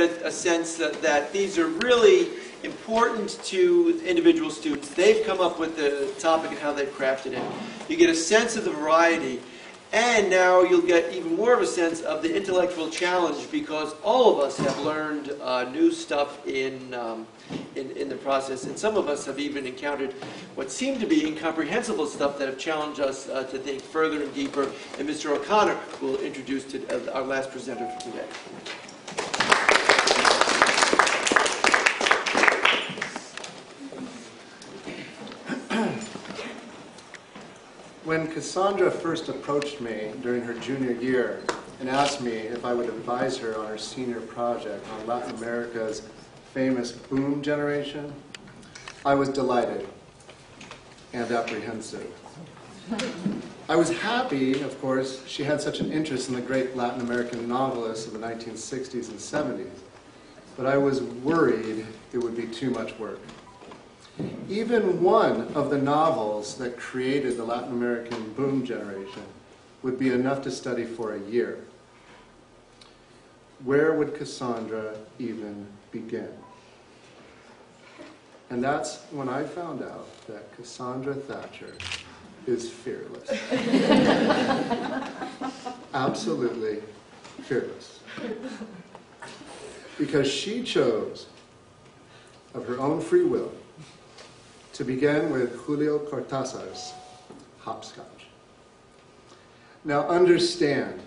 a sense that these are really important to individual students. They've come up with the topic and how they've crafted it. You get a sense of the variety, and now you'll get even more of a sense of the intellectual challenge, because all of us have learned new stuff in the process, and some of us have even encountered what seemed to be incomprehensible stuff that have challenged us to think further and deeper. And Mr. O'Connor will introduce our last presenter for today. When Kassandra first approached me during her junior year and asked me if I would advise her on her senior project on Latin America's famous boom generation, I was delighted and apprehensive. I was happy, of course, she had such an interest in the great Latin American novelists of the 1960s and 70s, but I was worried it would be too much work. Even one of the novels that created the Latin American boom generation would be enough to study for a year. Where would Kassandra even begin? And that's when I found out that Cassandra Thatcher is fearless. Absolutely fearless. Because she chose, of her own free will, to begin with Julio Cortázar's Hopscotch. Now understand,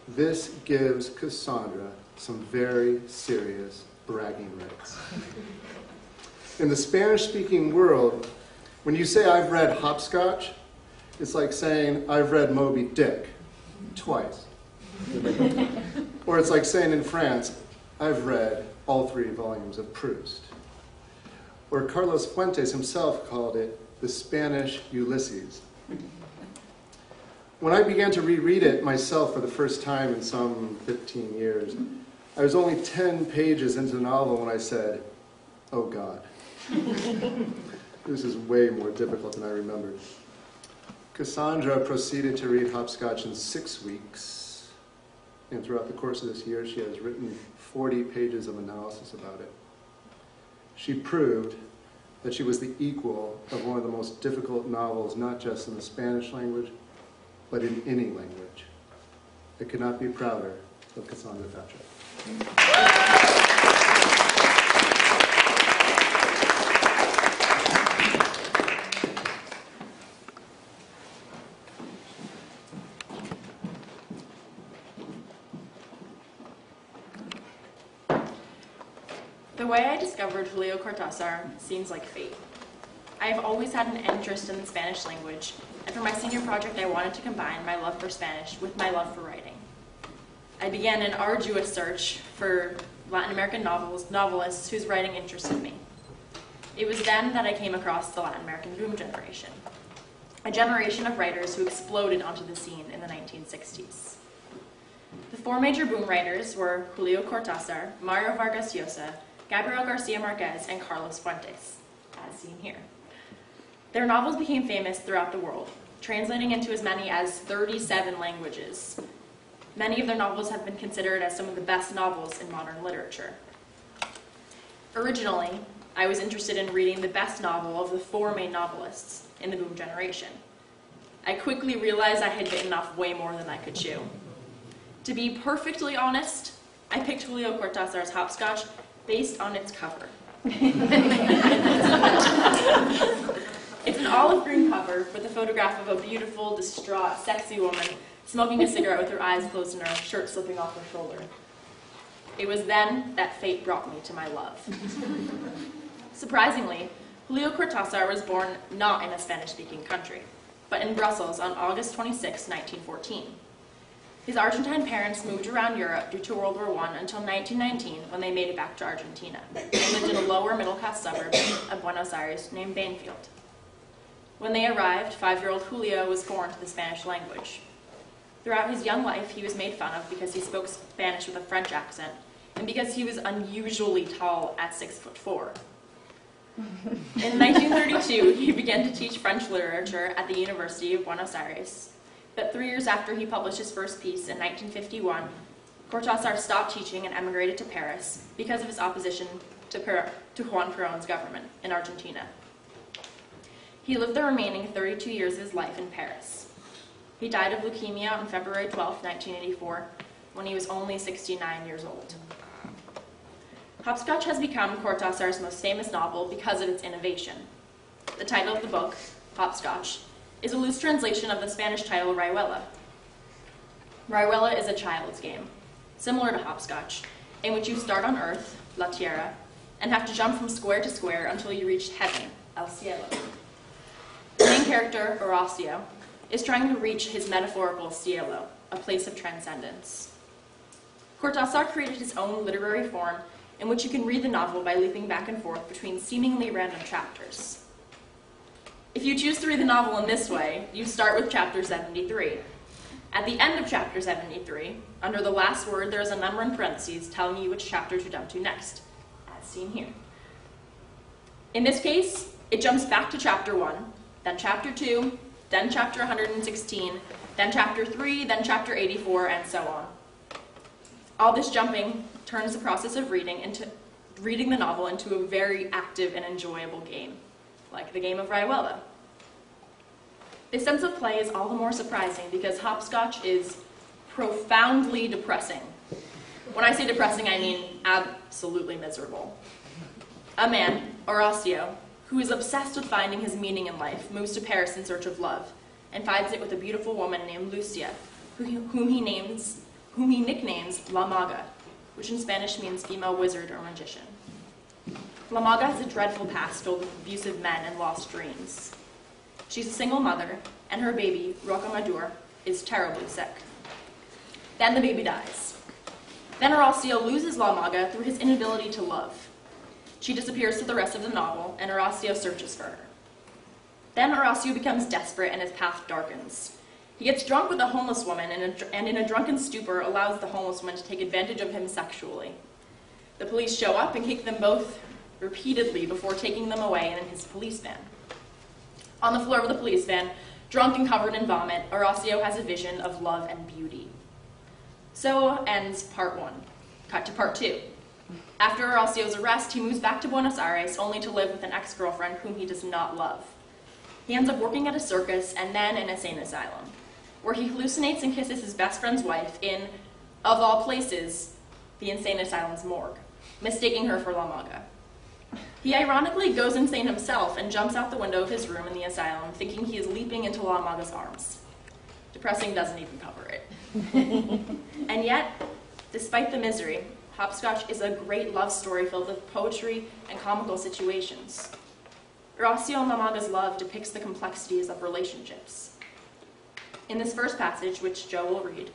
this gives Kassandra some very serious bragging rights. In the Spanish-speaking world, when you say I've read Hopscotch, it's like saying I've read Moby Dick twice. Or it's like saying in France, I've read all 3 volumes of Proust. Or Carlos Fuentes himself called it the Spanish Ulysses. When I began to reread it myself for the first time in some 15 years, I was only 10 pages into the novel when I said, oh God. This is way more difficult than I remembered. Kassandra proceeded to read Hopscotch in 6 weeks, and throughout the course of this year she has written 40 pages of analysis about it. She proved that she was the equal of one of the most difficult novels, not just in the Spanish language, but in any language. I could not be prouder of Kassandra Thatcher. The way I discovered Julio Cortázar seems like fate. I have always had an interest in the Spanish language, and for my senior project I wanted to combine my love for Spanish with my love for writing. I began an arduous search for Latin American novelists whose writing interested me. It was then that I came across the Latin American boom generation, a generation of writers who exploded onto the scene in the 1960s. The 4 major boom writers were Julio Cortázar, Mario Vargas Llosa, Gabriel Garcia Marquez, and Carlos Fuentes, as seen here. Their novels became famous throughout the world, translating into as many as 37 languages. Many of their novels have been considered as some of the best novels in modern literature. Originally, I was interested in reading the best novel of the 4 main novelists in the boom generation. I quickly realized I had bitten off way more than I could chew. To be perfectly honest, I picked Julio Cortázar's Hopscotch based on its cover. It's an olive green cover with a photograph of a beautiful, distraught, sexy woman smoking a cigarette with her eyes closed and her shirt slipping off her shoulder. It was then that fate brought me to my love. Surprisingly, Julio Cortázar was born not in a Spanish-speaking country, but in Brussels on August 26, 1914. His Argentine parents moved around Europe due to World War I until 1919, when they made it back to Argentina. They lived in a lower middle-class suburb of Buenos Aires named Banfield. When they arrived, 5-year-old Julio was foreign to the Spanish language. Throughout his young life, he was made fun of because he spoke Spanish with a French accent, and because he was unusually tall at 6'4". In 1932, he began to teach French literature at the University of Buenos Aires. But 3 years after he published his first piece in 1951, Cortázar stopped teaching and emigrated to Paris because of his opposition to Juan Perón's government in Argentina. He lived the remaining 32 years of his life in Paris. He died of leukemia on February 12, 1984, when he was only 69 years old. Hopscotch has become Cortázar's most famous novel because of its innovation. The title of the book, Hopscotch, is a loose translation of the Spanish title Rayuela. Rayuela is a child's game, similar to Hopscotch, in which you start on Earth, La Tierra, and have to jump from square to square until you reach heaven, El Cielo. The main character, Horacio, is trying to reach his metaphorical cielo, a place of transcendence. Cortázar created his own literary form in which you can read the novel by leaping back and forth between seemingly random chapters. If you choose to read the novel in this way, you start with chapter 73. At the end of chapter 73, under the last word, there is a number in parentheses telling you which chapter to jump to next, as seen here. In this case, it jumps back to chapter 1, then chapter 2, then chapter 116, then chapter 3, then chapter 84, and so on. All this jumping turns the process of reading the novel into a very active and enjoyable game, like the game of Rayuela. This sense of play is all the more surprising because Hopscotch is profoundly depressing. When I say depressing, I mean absolutely miserable. A man, Horacio, who is obsessed with finding his meaning in life, moves to Paris in search of love, and finds it with a beautiful woman named Lucia, whom he nicknames La Maga, which in Spanish means female wizard or magician. La Maga has a dreadful past filled with abusive men and lost dreams. She's a single mother, and her baby, Rocamadour, is terribly sick. Then the baby dies. Then Horacio loses La Maga through his inability to love. She disappears for the rest of the novel, and Horacio searches for her. Then Horacio becomes desperate and his path darkens. He gets drunk with a homeless woman and in a drunken stupor allows the homeless woman to take advantage of him sexually. The police show up and kick them both repeatedly before taking them away in his police van. On the floor of the police van, drunk and covered in vomit, Horacio has a vision of love and beauty. So ends part 1. Cut to part 2. After Horacio's arrest, he moves back to Buenos Aires only to live with an ex-girlfriend whom he does not love. He ends up working at a circus and then in a insane asylum, where he hallucinates and kisses his best friend's wife in, of all places, the insane asylum's morgue, mistaking her for La Maga. He ironically goes insane himself and jumps out the window of his room in the asylum, thinking he is leaping into La Maga's arms. Depressing doesn't even cover it. And yet, despite the misery, Hopscotch is a great love story filled with poetry and comical situations. Horacio and La Maga's love depicts the complexities of relationships. In this first passage, which Joe will read,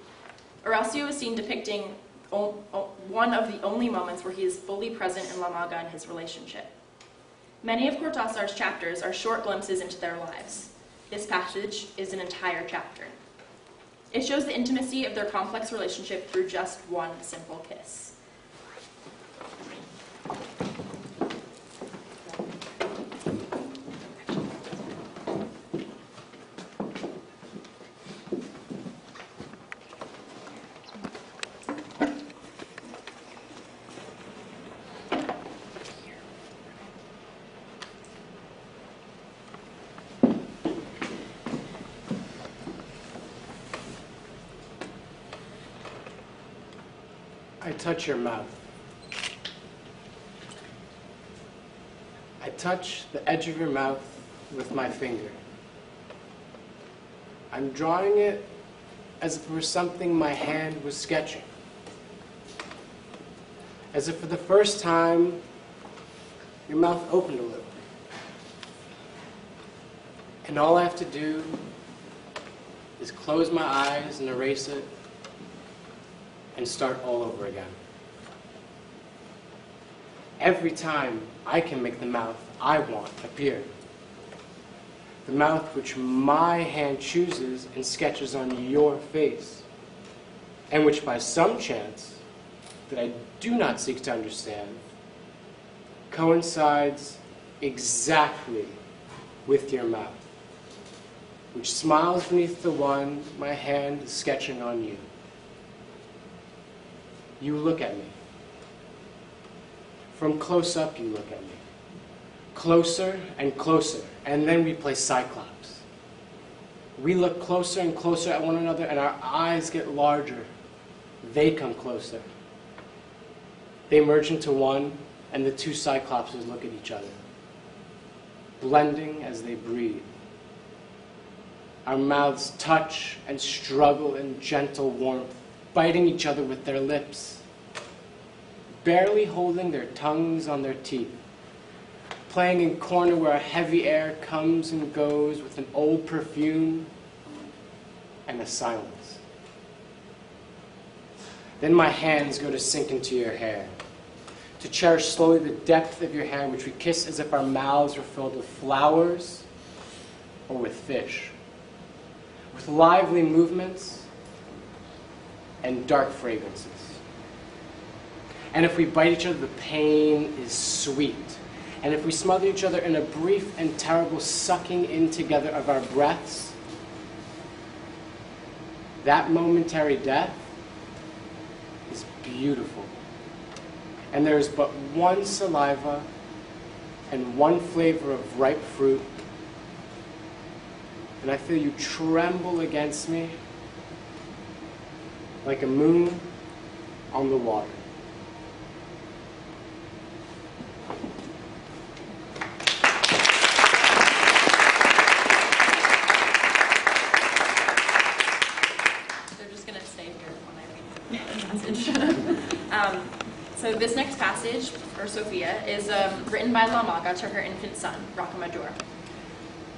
Horacio is seen depicting one of the only moments where he is fully present in La Maga and his relationship. Many of Cortázar's chapters are short glimpses into their lives. This passage is an entire chapter. It shows the intimacy of their complex relationship through just one simple kiss. I touch your mouth. I touch the edge of your mouth with my finger. I'm drawing it as if it were something my hand was sketching. As if for the first time, your mouth opened a little. And all I have to do is close my eyes and erase it and start all over again. Every time I can make the mouth I want appear. The mouth which my hand chooses and sketches on your face, and which by some chance that I do not seek to understand, coincides exactly with your mouth, which smiles beneath the one my hand is sketching on you. you look at me. From close up, you look at me. Closer and closer, and then we play Cyclops. We look closer and closer at one another, and our eyes get larger. They come closer. They merge into one, and the two Cyclopses look at each other, blending as they breathe. Our mouths touch and struggle in gentle warmth, biting each other with their lips, barely holding their tongues on their teeth, playing in corner where a heavy air comes and goes with an old perfume and a silence. Then my hands go to sink into your hair, to cherish slowly the depth of your hand, which we kiss as if our mouths were filled with flowers or with fish, with lively movements and dark fragrances. And if we bite each other, the pain is sweet. And if we smother each other in a brief and terrible sucking in together of our breaths, that momentary death is beautiful. And there is but one saliva and one flavor of ripe fruit. And I feel you tremble against me like a moon on the water. They're just going to stay here when I read the passage. So this next passage, for Sophia, is written by La Maga to her infant son, Rocamadour.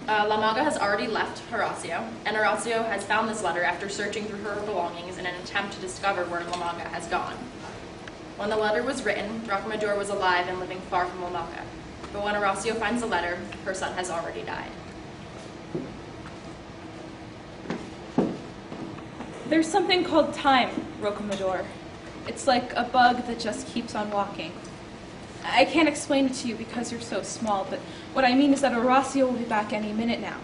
La Maga has already left Horacio, and Horacio has found this letter after searching through her belongings in an attempt to discover where La Maga has gone. When the letter was written, Rocamadour was alive and living far from La Maga. But when Horacio finds the letter, her son has already died. There's something called time, Rocamadour. It's like a bug that just keeps on walking. I can't explain it to you because you're so small, but what I mean is that Horacio will be back any minute now.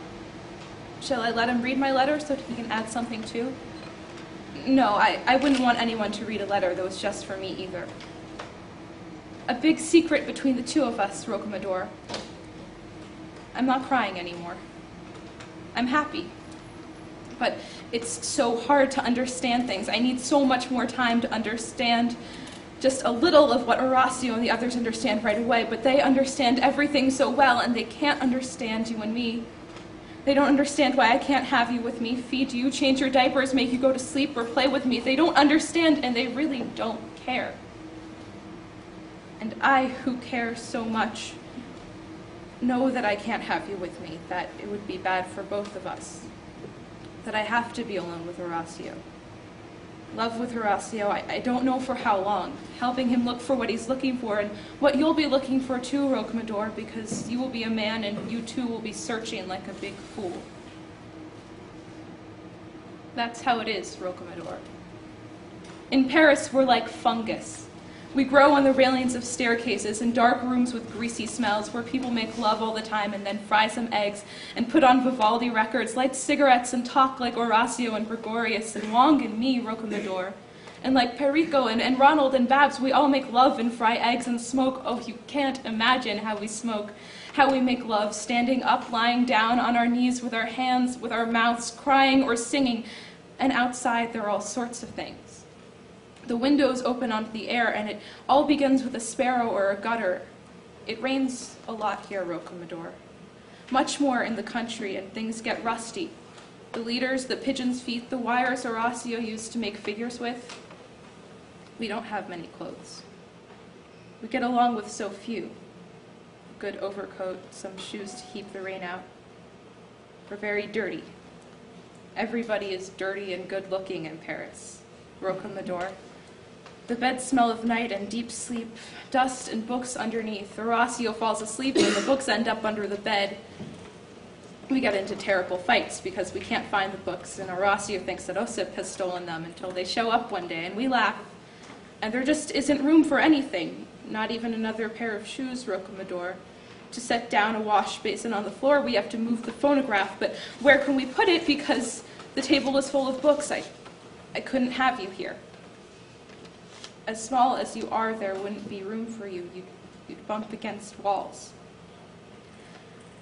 Shall I let him read my letter so that he can add something too? No, I wouldn't want anyone to read a letter that was just for me either. A big secret between the two of us, Rocamadour. I'm not crying anymore. I'm happy. But it's so hard to understand things. I need so much more time to understand just a little of what Horacio and the others understand right away, but they understand everything so well, and they can't understand you and me. They don't understand why I can't have you with me, feed you, change your diapers, make you go to sleep, or play with me. They don't understand, and they really don't care. And I, who care so much, know that I can't have you with me, that it would be bad for both of us, that I have to be alone with Horacio. Love with Horacio, I don't know for how long, helping him look for what he's looking for, and what you'll be looking for too, Rocamadour, because you will be a man and you too will be searching like a big fool. That's how it is, Rocamadour. In Paris, we're like fungus. We grow on the railings of staircases in dark rooms with greasy smells where people make love all the time and then fry some eggs and put on Vivaldi records, light cigarettes and talk like Horacio and Gregorius and Wong and me, Rocamadour. And like Perico and Ronald and Babs, we all make love and fry eggs and smoke. Oh, you can't imagine how we smoke, how we make love, standing up, lying down on our knees with our hands, with our mouths, crying or singing. And outside there are all sorts of things. The windows open onto the air, and it all begins with a sparrow or a gutter. It rains a lot here, Rocamadour. Much more in the country, and things get rusty. The leaders, the pigeons' feet, the wires Horacio used to make figures with. We don't have many clothes. We get along with so few. A good overcoat, some shoes to keep the rain out. We're very dirty. Everybody is dirty and good-looking in Paris, Rocamadour. The bed smell of night and deep sleep, dust and books underneath. Horacio falls asleep and the books end up under the bed. We get into terrible fights because we can't find the books, and Horacio thinks that Osip has stolen them until they show up one day, and we laugh. And there just isn't room for anything, not even another pair of shoes, Rocamadour. To set down a wash basin on the floor, we have to move the phonograph, but where can we put it because the table is full of books? I couldn't have you here. as small as you are, there wouldn't be room for you. You'd bump against walls.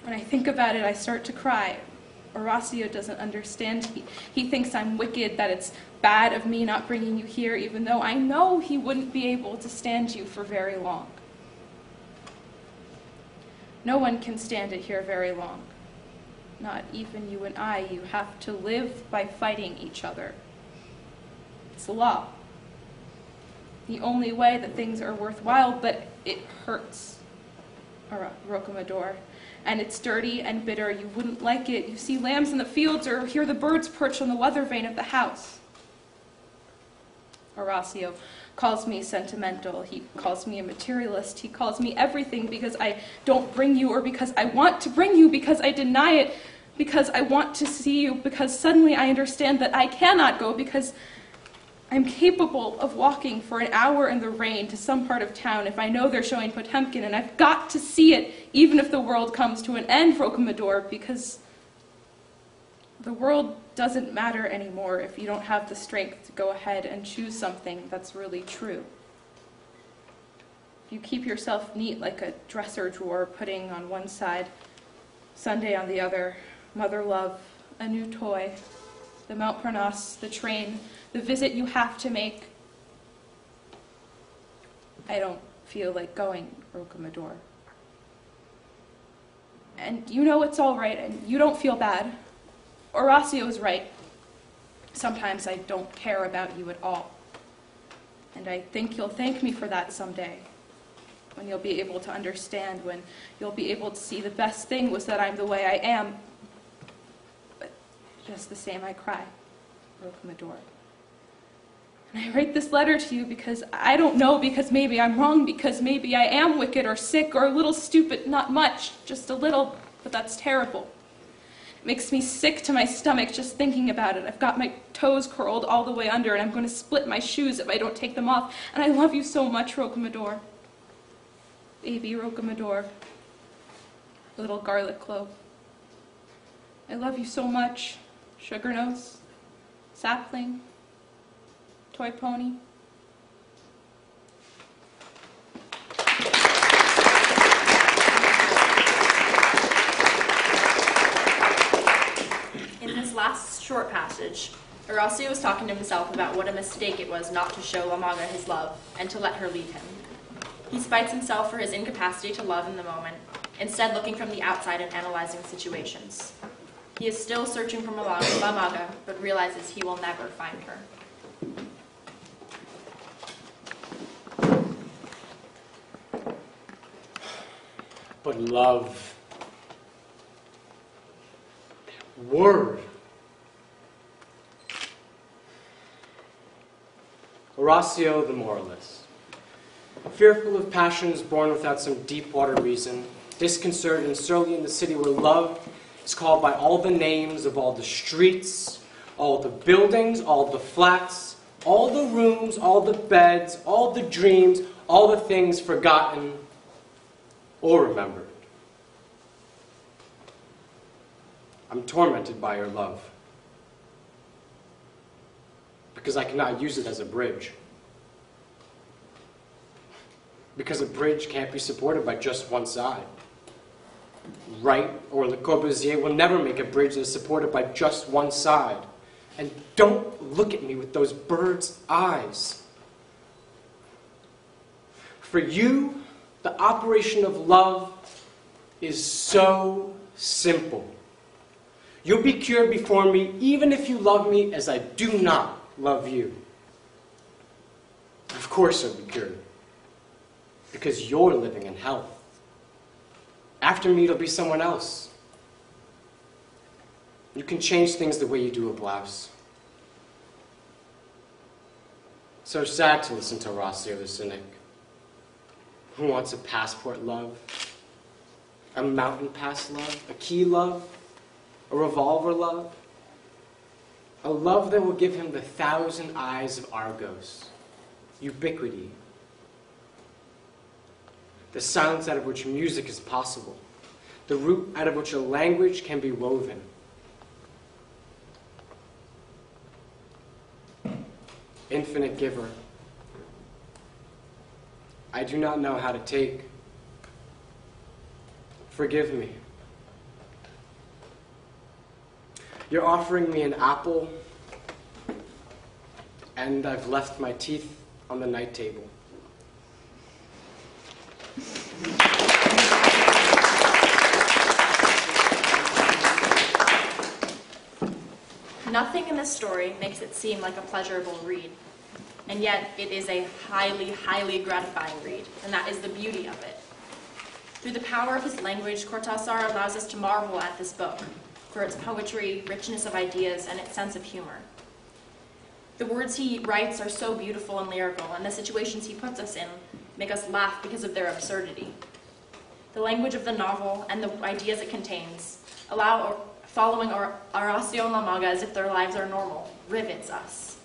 When I think about it, I start to cry. Horacio doesn't understand. He thinks I'm wicked, that it's bad of me not bringing you here, even though I know he wouldn't be able to stand you for very long. No one can stand it here very long. Not even you and I. You have to live by fighting each other. It's the law. The only way that things are worthwhile, but it hurts, Rocamadour. And it's dirty and bitter. You wouldn't like it. You see lambs in the fields or hear the birds perch on the weather vane of the house. Horacio calls me sentimental. He calls me a materialist. He calls me everything because I don't bring you, or because I want to bring you, because I deny it, because I want to see you, because suddenly I understand that I cannot go, because I'm capable of walking for an hour in the rain to some part of town if I know they're showing Potemkin, and I've got to see it, even if the world comes to an end, Rocamadour, because the world doesn't matter anymore if you don't have the strength to go ahead and choose something that's really true. If you keep yourself neat like a dresser drawer, putting on one side, Sunday on the other, mother love, a new toy, the Montparnasse, the train, the visit you have to make. I don't feel like going, Rocamadour. And you know it's all right, and you don't feel bad. Horacio's right. Sometimes I don't care about you at all. And I think you'll thank me for that someday, when you'll be able to understand, when you'll be able to see the best thing was that I'm the way I am. But just the same, I cry, Rocamadour. And I write this letter to you because I don't know, because maybe I'm wrong, because maybe I am wicked or sick or a little stupid, not much, just a little, but that's terrible. It makes me sick to my stomach just thinking about it. I've got my toes curled all the way under, and I'm going to split my shoes if I don't take them off. And I love you so much, Rocamadour. Baby Rocamadour. Little garlic clove. I love you so much, Sugar Nose, Sapling, Toy Pony. In this last short passage, Horacio was talking to himself about what a mistake it was not to show La Maga his love and to let her leave him. He spites himself for his incapacity to love in the moment, instead looking from the outside and analyzing situations. He is still searching for La Maga, but realizes he will never find her. But love. Word. Horacio the moralist. Fearful of passions born without some deep-water reason, disconcerted and surly in the city where love is called by all the names of all the streets, all the buildings, all the flats, all the rooms, all the beds, all the dreams, all the things forgotten or remembered. I'm tormented by your love because I cannot use it as a bridge. Because a bridge can't be supported by just one side. Wright or Le Corbusier will never make a bridge that is supported by just one side. And don't look at me with those bird's eyes. For you, the operation of love is so simple. You'll be cured before me, even if you love me as I do not love you. Of course you'll be cured, because you're living in health. After me, it'll be someone else. You can change things the way you do a blouse. So sad to listen to Horacio the cynic, who wants a passport love, a mountain pass love, a key love, a revolver love, a love that will give him the 1,000 eyes of Argos, ubiquity, the silence out of which music is possible, the root out of which a language can be woven. Infinite giver, I do not know how to take. Forgive me. You're offering me an apple, and I've left my teeth on the night table. Nothing in this story makes it seem like a pleasurable read, and yet it is a highly, highly gratifying read, and that is the beauty of it. Through the power of his language, Cortázar allows us to marvel at this book for its poetry, richness of ideas, and its sense of humor. The words he writes are so beautiful and lyrical, and the situations he puts us in make us laugh because of their absurdity. The language of the novel and the ideas it contains allow following Horacio and La Maga as if their lives are normal, rivets us.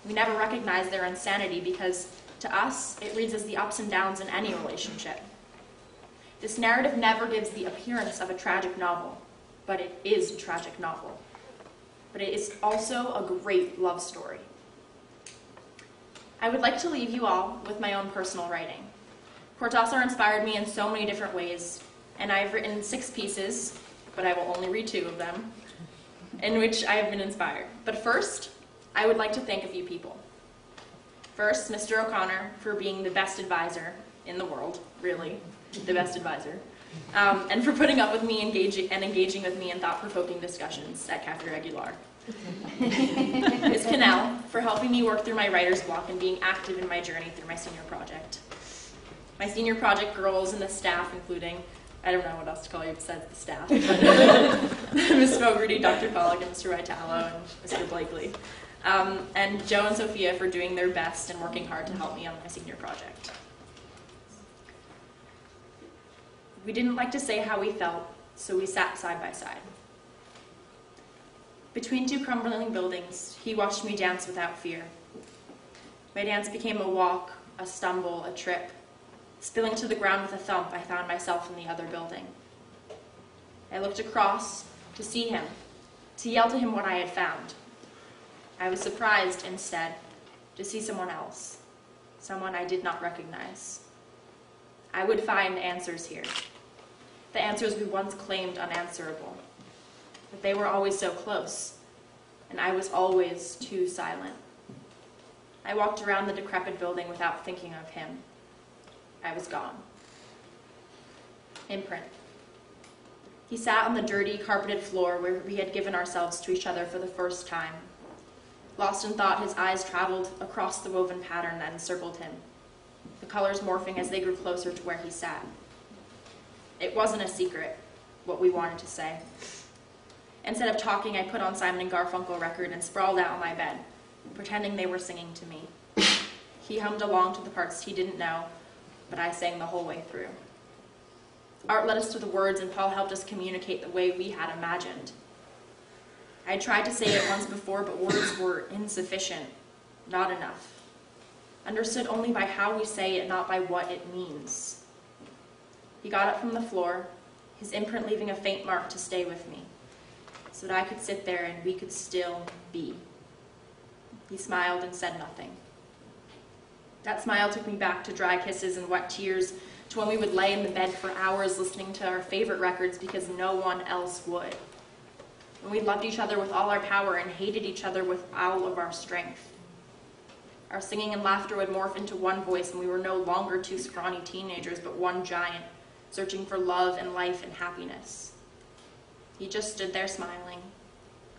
We never recognize their insanity because, to us, it reads as the ups and downs in any relationship. This narrative never gives the appearance of a tragic novel, but it is a tragic novel. But it is also a great love story. I would like to leave you all with my own personal writing. Cortázar inspired me in so many different ways, and I've written 6 pieces, but I will only read 2 of them, in which I have been inspired. But first, I would like to thank a few people. First, Mr. O'Connor for being the best advisor in the world, really, the best advisor, and for putting up with me engaging with me in thought-provoking discussions at Cafe Regular. Ms. Cannell for helping me work through my writer's block and being active in my journey through my senior project. My senior project girls and the staff, including, I don't know what else to call you besides the staff, Ms. Fogarty, Dr. Pollock, and Mr. Vitalo, and Mr. Blakely. And Joe and Sophia for doing their best and working hard to help me on my senior project. We didn't like to say how we felt, so we sat side by side. Between 2 crumbling buildings, he watched me dance without fear. My dance became a walk, a stumble, a trip. Spilling to the ground with a thump, I found myself in the other building. I looked across to see him, to yell to him what I had found. I was surprised, instead, to see someone else, someone I did not recognize. I would find answers here, the answers we once claimed unanswerable. But they were always so close, and I was always too silent. I walked around the decrepit building without thinking of him. I was gone. Imprint. He sat on the dirty, carpeted floor where we had given ourselves to each other for the first time. Lost in thought, his eyes traveled across the woven pattern that encircled him, the colors morphing as they grew closer to where he sat. It wasn't a secret, what we wanted to say. Instead of talking, I put on Simon & Garfunkel record and sprawled out on my bed, pretending they were singing to me. He hummed along to the parts he didn't know, but I sang the whole way through. Art led us to the words, and Paul helped us communicate the way we had imagined. I had tried to say it once before, but words were insufficient, not enough. Understood only by how we say it, not by what it means. He got up from the floor, his imprint leaving a faint mark to stay with me, so that I could sit there and we could still be. He smiled and said nothing. That smile took me back to dry kisses and wet tears, to when we would lay in the bed for hours listening to our favorite records because no one else would. When we loved each other with all our power and hated each other with all of our strength. Our singing and laughter would morph into one voice, and we were no longer 2 scrawny teenagers, but one giant, searching for love and life and happiness. He just stood there smiling,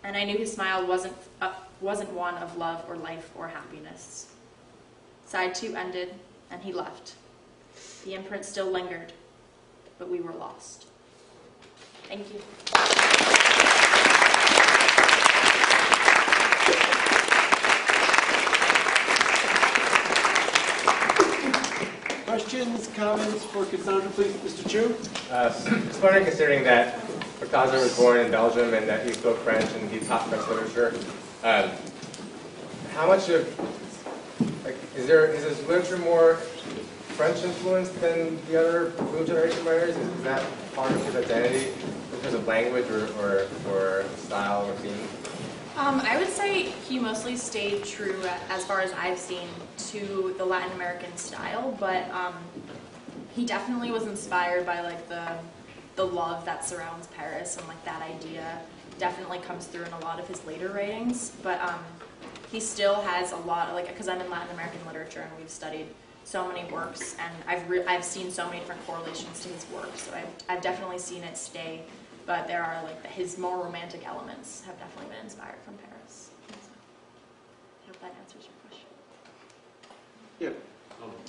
and I knew his smile wasn't one of love or life or happiness. Side 2 ended, and he left. The imprint still lingered, but we were lost. Thank you. Questions, comments for Kassandra, please, Mr. Chu? Just wondering, considering that Cortázar was born in Belgium and that he spoke French and he taught French literature, how much of, is his literature more French influenced than the other Blue Generation writers? Is that part of his identity in terms of language or style or theme? I would say he mostly stayed true, as far as I've seen, to the Latin American style, but he definitely was inspired by like the love that surrounds Paris, and like that idea definitely comes through in a lot of his later writings. But he still has a lot, like, because I'm in Latin American literature and we've studied so many works, and I've seen so many different correlations to his work, so I've definitely seen it stay. But there are like his more romantic elements have definitely been inspired from Paris. So, I hope that answers your question. Yeah.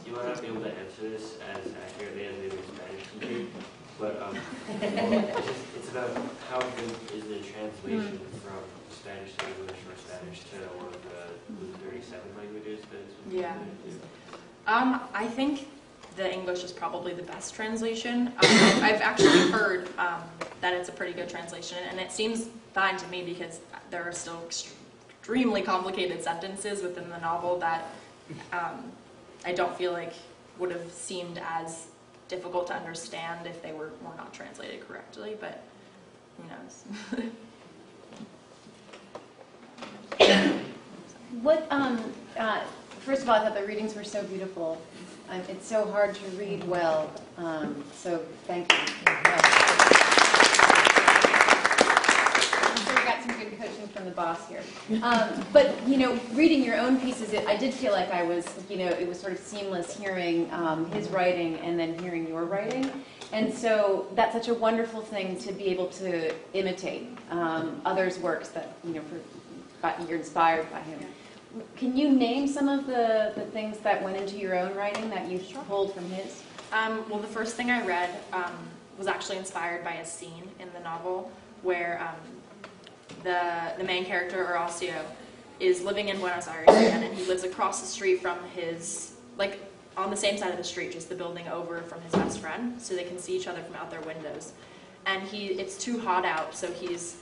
You might not be able to answer this as accurately as maybe a Spanish teacher, but it's about how good is the translation from Spanish to English or Spanish to one of the 37 languages that it's Yeah. I think the English is probably the best translation. I've actually heard that it's a pretty good translation, and it seems fine to me because there are still extremely complicated sentences within the novel that I don't feel like would have seemed as difficult to understand if they were not translated correctly, but who knows. First of all, I thought the readings were so beautiful. It's so hard to read well, so thank you. I'm sure we got some good coaching from the boss here. But, reading your own pieces, I did feel like I was, it was sort of seamless hearing his writing and then hearing your writing. And so that's such a wonderful thing to be able to imitate others' works that, you're inspired by him. Can you name some of the things that went into your own writing that you pulled from his? Well, the first thing I read was actually inspired by a scene in the novel where the main character, Horacio, is living in Buenos Aires again, and he lives across the street from his, on the same side of the street, just the building over from his best friend, so they can see each other from out their windows. And it's too hot out, so he's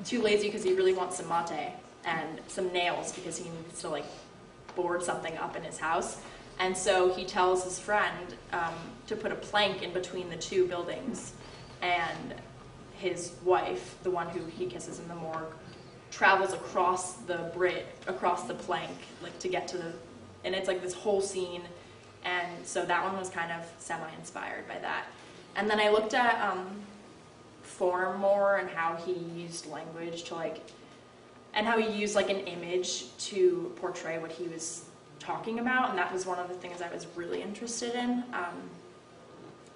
too lazy because he really wants some mate and some nails because he needs to board something up in his house. And so he tells his friend to put a plank in between the two buildings, and his wife, the one who he kisses in the morgue, travels across the plank, to get to the, and it's this whole scene. And so that one was kind of semi-inspired by that. And then I looked at form more and how he used language to and how he used an image to portray what he was talking about, and that was one of the things I was really interested in.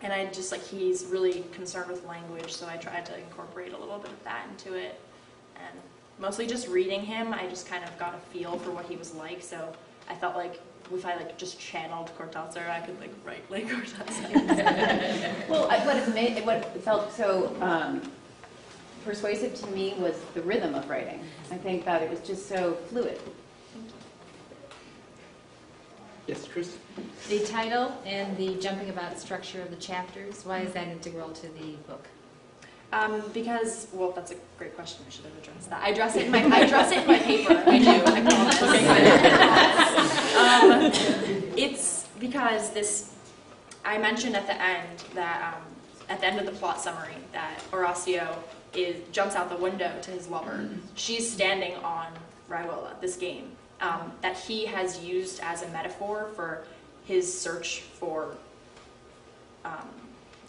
And I just he's really concerned with language, so I tried to incorporate a little bit of that into it. And mostly just reading him, I just kind of got a feel for what he was like, so I felt like if I just channeled Cortázar, I could write like Cortázar. Well, what felt so persuasive to me was the rhythm of writing. I think that it was just so fluid. Yes, Chris? The title and the jumping about structure of the chapters, why is that integral to the book? Because, well, that's a great question. I should have addressed that. I address it in my paper. I do. It's because I mentioned at the end that, at the end of the plot summary, that Horacio jumps out the window to his lover. She's standing on Rayuela, this game, that he has used as a metaphor for his search for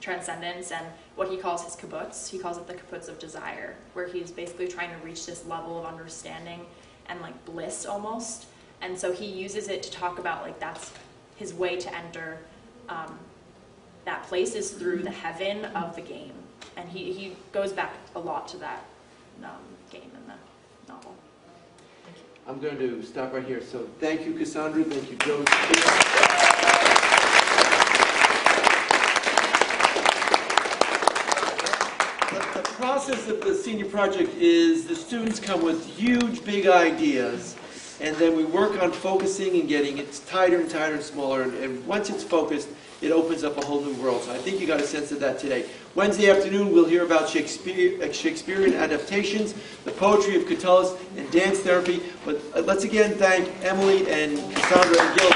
transcendence and what he calls his kibbutz. He calls it the kibbutz of desire, where he's basically trying to reach this level of understanding and bliss almost. And so he uses it to talk about that's his way to enter that place is through the heaven of the game. And he goes back a lot to that game in the novel. I'm going to stop right here. So thank you, Kassandra. Thank you, Joe. The process of the senior project is the students come with huge, big ideas, and then we work on focusing and getting it tighter and tighter and smaller. And once it's focused, it opens up a whole new world. So I think you got a sense of that today. Wednesday afternoon, we'll hear about Shakespearean adaptations, the poetry of Catullus, and dance therapy. But let's again thank Emily and Kassandra and Gil.